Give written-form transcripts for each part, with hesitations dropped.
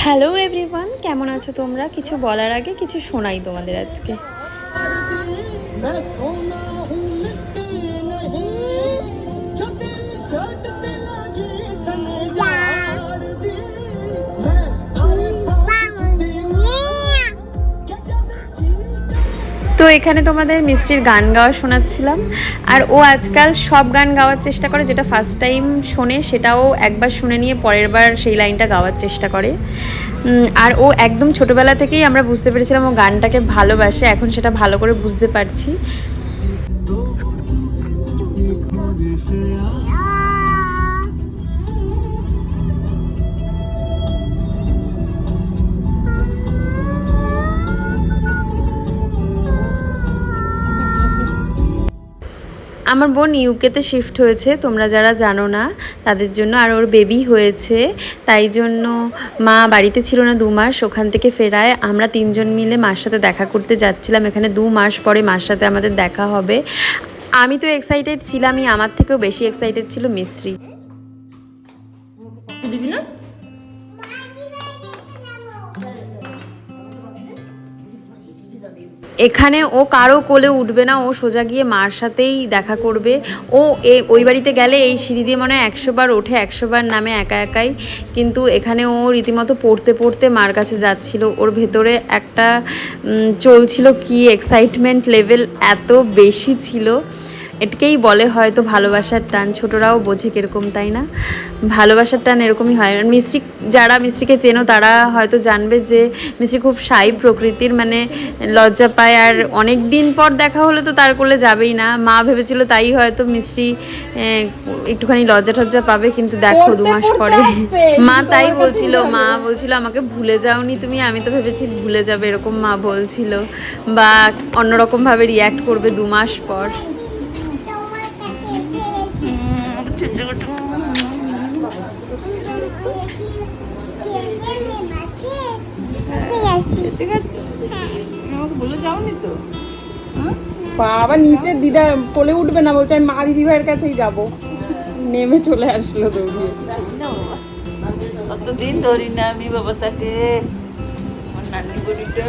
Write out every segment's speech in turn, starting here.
Hello everyone, কেমন আছো তোমরা? কিছু বলার আগে কিছু শোনাই তোমাদের আজকে। তো এখানে তোমাদের মিষ্টির গান গাওয়া শোনাচ্ছিলাম, আর ও আজকাল সব গান গাওয়ার চেষ্টা করে, যেটা ফার্স্ট টাইম শোনে সেটাও একবার শুনে নিয়ে পরের বার সেই লাইনটা গাওয়ার চেষ্টা করে। আর ও একদম ছোটোবেলা থেকেই আমরা বুঝতে পেরেছিলাম ও গানটাকে ভালোবাসে, এখন সেটা ভালো করে বুঝতে পারছি। আমার বোন ইউকেতে শিফট হয়েছে, তোমরা যারা জানো না তাদের জন্য, আর ওর বেবি হয়েছে, তাই জন্য মা বাড়িতে ছিল না 2 মাস। ওখান থেকে ফেরায় আমরা 3 জন মিলে মার সাথে দেখা করতে যাচ্ছিলাম। এখানে 2 মাস পরে মার সাথে আমাদের দেখা হবে। আমি তো এক্সাইটেড ছিলামই, আমার থেকেও বেশি এক্সাইটেড ছিল মিশ্রি। এখানে ও কারো কোলে উঠবে না, ও সোজা গিয়ে মার সাথেই দেখা করবে। ও ওই বাড়িতে গেলে এই সিঁড়ি দিয়ে মনে হয় 100 বার ওঠে, 100 বার নামে একা একাই, কিন্তু এখানে ও রীতিমতো পড়তে পড়তে মার কাছে যাচ্ছিল। ওর ভেতরে একটা চলছিল কি এক্সাইটমেন্ট লেভেল এত বেশি ছিল। এটাকেই বলে হয়তো ভালোবাসার টান, ছোটরাও বোঝে কিরকম, তাই না? ভালোবাসার টান এরকমই হয়। আর মিষ্টি, যারা মিষ্টিকে চেনো তারা হয়তো জানবে যে মিষ্টি খুব শাই প্রকৃতির, মানে লজ্জা পায়, আর অনেক দিন পর দেখা হলে তো তার কোলে যাবেই না। মা ভেবেছিল তাই হয়তো মিষ্টি একটুখানি লজ্জা টজ্জা পাবে, কিন্তু দেখো 2 মাস পরে মা তাই বলছিল, মা বলছিল আমাকে ভুলে যাওনি তুমি, আমি তো ভেবেছি ভুলে যাবে, এরকম মা বলছিল, বা অন্যরকমভাবে রিয়্যাক্ট করবে 2 মাস পর। বাবা নিচে দিদা কোলে উঠবে না, বলছে আমি মা দিদি ভাইয়ের কাছেই যাবো। নেমে চলে আসলো দৌড়িয়ে। কতদিন ধরি না আমি বাবা তাকে, আমার নানি বুড়িটা।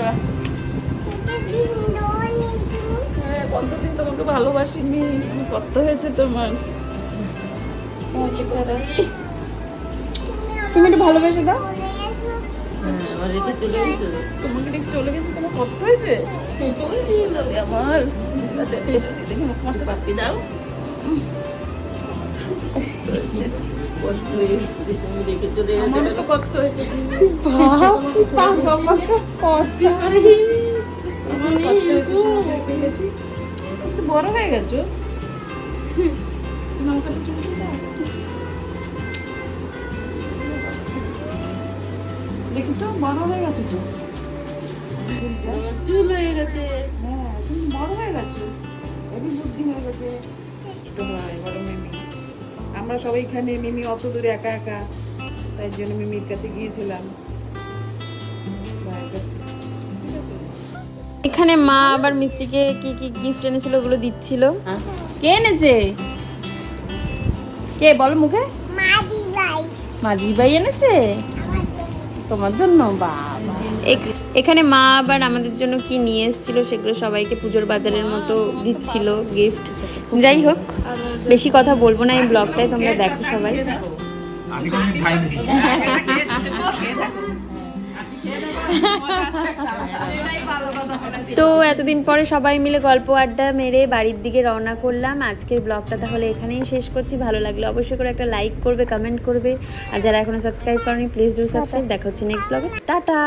কতদিন তোমাকে ভালোবাসিনি, কত হয়েছে তোমার। তুমি একটু ভালোবেসে দাও। আমার রেখে চলে গেছে, তোমাকে দেখে চলে গেছে, তোমার কত হয়েছে। আমার দেখি মুখ মারতে পারবি দাও। কষ্ট হয়ে গেছে, তুমি রেখে চলে গেছে। আমার তো কত হয়েছে। বড় হয়ে গেছো, দেখি তো বড় হয়ে গেছে তো, চুল হয়ে গেছে। হ্যাঁ তুমি বড় হয়ে গেছো, এবি বুদ্ধি হয়ে গেছে। ছোট হয় বড় মিমি, আমরা সবাই এখানে, মিমি অত দূরে একা একা, তাই জন্য মিমির কাছে গিয়েছিলাম, ভাইয়ের কাছে। ঠিক আছে, এখানে মা আবার মিষ্টিকে কি কি গিফট এনেছিল ওগুলো দিচ্ছিল। কে এনেছে? কে বল মুখে? মা দিদিভাই এনেছে তোমার জন্য। বাবা, এখানে মা আবার আমাদের জন্য কি নিয়ে এসেছিল সেগুলো সবাইকে পুজোর বাজারের মতো দিচ্ছিল গিফট। যাই হোক, বেশি কথা বলবো না এই ব্লগটায়, তোমরা দেখো সবাই। তো এতদিন পরে সবাই মিলে গল্প আড্ডা মেরে বাড়ির দিকে রওনা করলাম। আজকের ব্লগটা তাহলে এখানেই শেষ করছি। ভালো লাগলে অবশ্যই করে একটা লাইক করবে, কমেন্ট করবে, আর যারা এখনো সাবস্ক্রাইব করেনি প্লিজ ডু সাবস্ক্রাইব। দেখা হচ্ছে নেক্সট ব্লগে। টাটা।